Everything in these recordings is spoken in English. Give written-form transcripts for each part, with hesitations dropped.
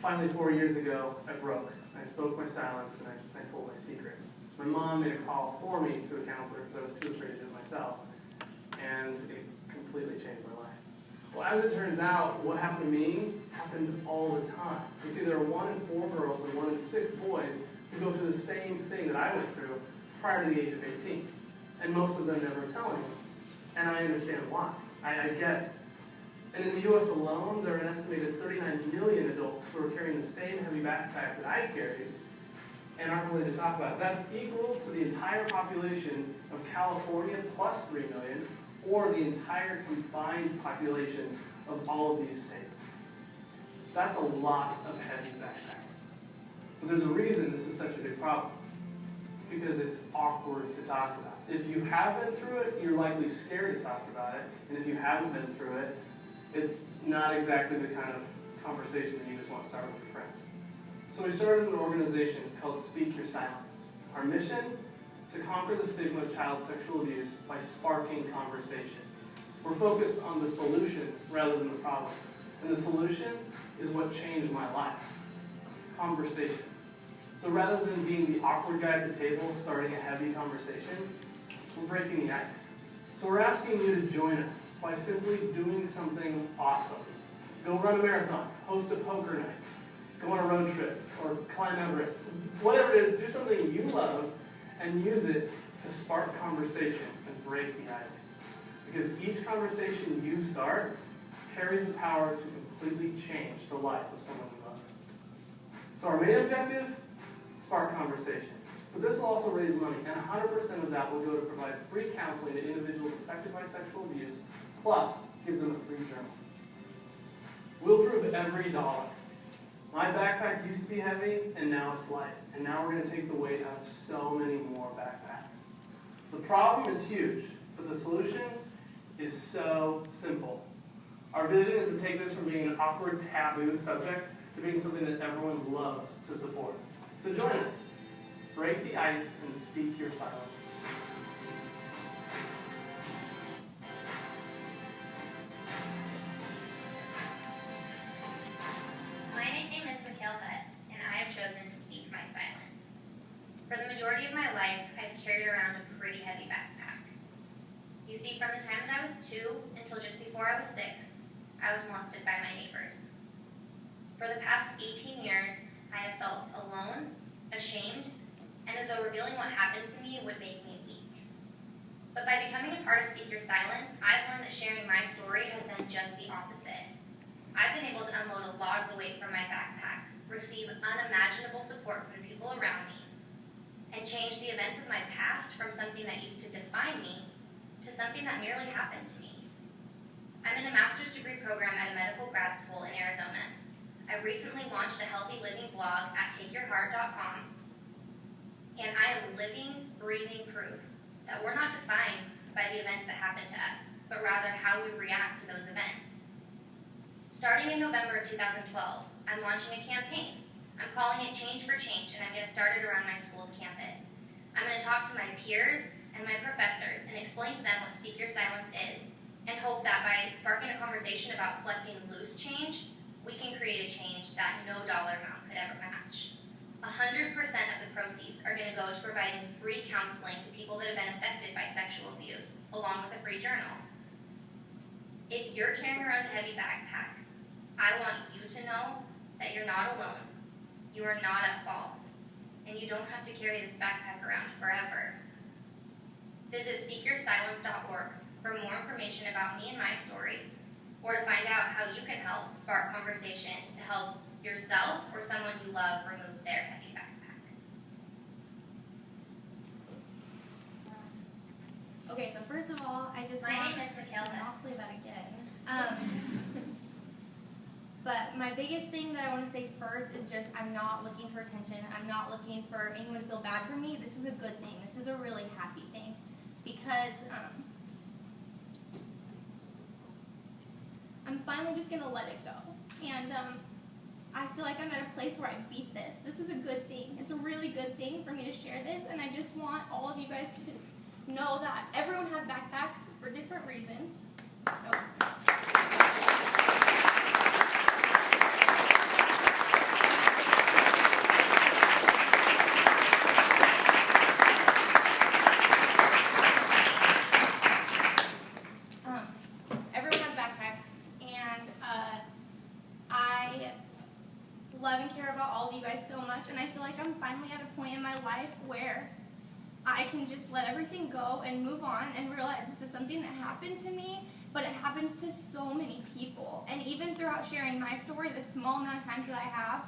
Finally, 4 years ago, I broke. I spoke my silence and I told my secret. My mom made a call for me to a counselor because I was too afraid to do it myself. And it completely changed my life. Well, as it turns out, what happened to me happens all the time. You see, there are 1 in 4 girls and 1 in 6 boys who go through the same thing that I went through prior to the age of 18. And most of them never tell anyone. And I understand why. I get it. And in the U.S. alone, there are an estimated 39 million adults who are carrying the same heavy backpack that I carried and aren't willing to talk about it. That's equal to the entire population of California plus 3 million, or the entire combined population of all of these states. That's a lot of heavy backpacks. But there's a reason this is such a big problem. It's because it's awkward to talk about. If you have been through it, you're likely scared to talk about it. And if you haven't been through it, it's not exactly the kind of conversation that you just want to start with your friends. So we started an organization called Speak Your Silence. Our mission? To conquer the stigma of child sexual abuse by sparking conversation. We're focused on the solution rather than the problem. And the solution is what changed my life. Conversation. So rather than being the awkward guy at the table starting a heavy conversation, we're breaking the ice. So we're asking you to join us by simply doing something awesome. Go run a marathon, host a poker night, go on a road trip, or climb Everest. Whatever it is, do something you love and use it to spark conversation and break the ice. Because each conversation you start carries the power to completely change the life of someone you love. So our main objective, spark conversation. But this will also raise money, and 100% of that will go to provide free counseling to individuals affected by sexual abuse, plus give them a free journal. We'll prove every dollar. My backpack used to be heavy, and now it's light. And now we're going to take the weight out of so many more backpacks. The problem is huge, but the solution is so simple. Our vision is to take this from being an awkward, taboo subject to being something that everyone loves to support. So join us. Break the ice and speak your silence. My name is Mikhail Hutt, and I have chosen to speak my silence. For the majority of my life, I've carried around a pretty heavy backpack. You see, from the time that I was 2 until just before I was 6, I was molested by my neighbors. For the past 18 years, I have felt alone, ashamed, and as though revealing what happened to me would make me weak. But by becoming a part of Speak Your Silence, I've learned that sharing my story has done just the opposite. I've been able to unload a lot of the weight from my backpack, receive unimaginable support from the people around me, and change the events of my past from something that used to define me to something that merely happened to me. I'm in a master's degree program at a medical grad school in Arizona. I recently launched a healthy living blog at takeyourheart.com, and I am living, breathing proof that we're not defined by the events that happen to us, but rather how we react to those events. Starting in November of 2012, I'm launching a campaign. I'm calling it Change for Change, and I'm going to start it around my school's campus. I'm going to talk to my peers and my professors and explain to them what Speak Your Silence is, and hope that by sparking a conversation about collecting loose change, we can create a change that no dollar amount could ever match. 100% of the proceeds are going to go to providing free counseling to people that have been affected by sexual abuse, along with a free journal. If you're carrying around a heavy backpack, I want you to know that you're not alone. You are not at fault, and you don't have to carry this backpack around forever. Visit speakyoursilence.org for more information about me and my story, or to find out how you can help spark conversation to help yourself or someone you love remove their heavy backpack. Okay, so first of all, I just My want name is Mikhail to Hutt. not play that again. But my biggest thing that I want to say first is just I'm not looking for attention. I'm not looking for anyone to feel bad for me. This is a good thing. This is a really happy thing because I'm finally just going to let it go. And I feel like I'm at a place where I beat this. This is a good thing. It's a really good thing for me to share this, and I just want all of you guys to know that everyone has backpacks for different reasons. love and care about all of you guys so much, and I feel like I'm finally at a point in my life where I can just let everything go and move on and realize this is something that happened to me, but it happens to so many people. And even throughout sharing my story, the small amount of times that I have,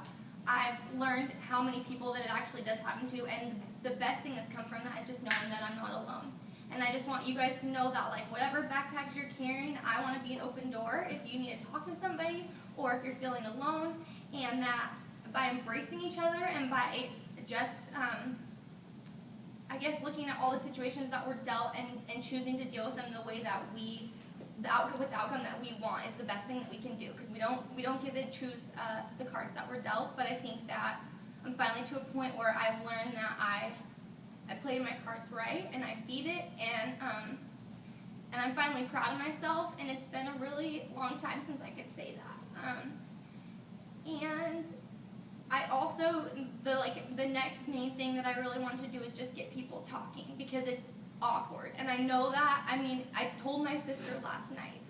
I've learned how many people that it actually does happen to, and the best thing that's come from that is just knowing that I'm not alone. And I just want you guys to know that, like, whatever backpacks you're carrying, I want to be an open door if you need to talk to somebody or if you're feeling alone, and that by embracing each other and by just, I guess, looking at all the situations that we're dealt and choosing to deal with them the way that with the outcome that we want is the best thing that we can do, because we don't get to choose the cards that we're dealt. But I think that I'm finally to a point where I've learned that I played my cards right and I beat it, and I'm finally proud of myself. And it's been a really long time since I could say that. And I also the next main thing that I really wanted to do is just get people talking, because it's awkward, and I know that. I mean, I told my sister last night,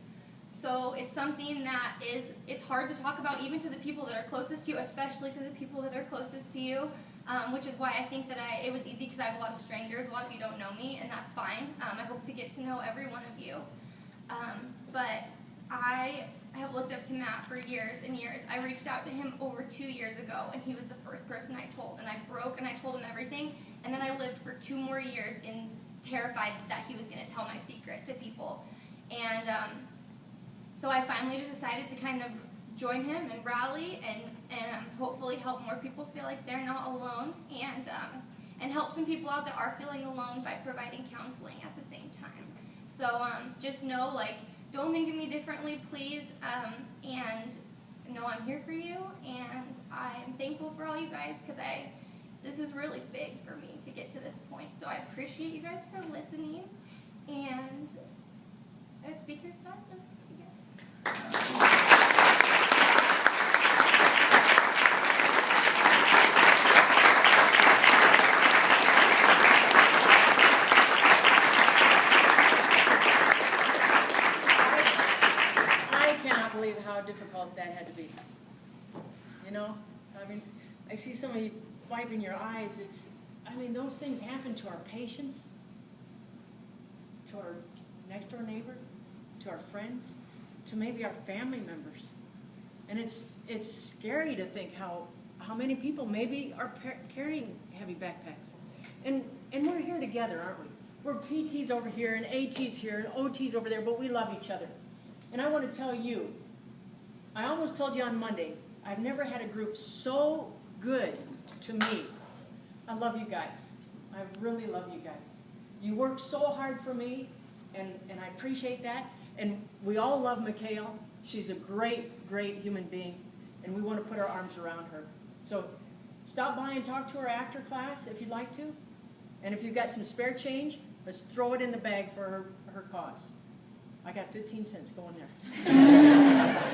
so it's something that it's hard to talk about even to the people that are closest to you, especially to the people that are closest to you, which is why I think that it was easy, because I have a lot of strangers. A lot of you don't know me, and that's fine. I hope to get to know every one of you, but I have looked up to Matt for years and years. I reached out to him over 2 years ago, and he was the first person I told, and I broke and I told him everything, and then I lived for 2 more years terrified that he was going to tell my secret to people. And so I finally just decided to kind of join him and rally and hopefully help more people feel like they're not alone, and help some people out that are feeling alone by providing counseling at the same time. So just know, like, don't think of me differently, please, and know I'm here for you, and I'm thankful for all you guys, because this is really big for me to get to this point. So I appreciate you guys for listening, and a speaker silence, I guess. How difficult that had to be. You know, I mean, I see somebody wiping your eyes. Those things happen to our patients, to our next door neighbor, to our friends, to maybe our family members. And it's scary to think how many people maybe are carrying heavy backpacks. And we're here together, aren't we? We're PTs over here and ATs here and OTs over there, but we love each other. And I want to tell you, I almost told you on Monday, I've never had a group so good to me. I love you guys. I really love you guys. You work so hard for me, and I appreciate that. And we all love Mikhail. She's a great, great human being, and we want to put our arms around her. So stop by and talk to her after class if you'd like to. And if you've got some spare change, let's throw it in the bag for her cause. I got 15 cents going there.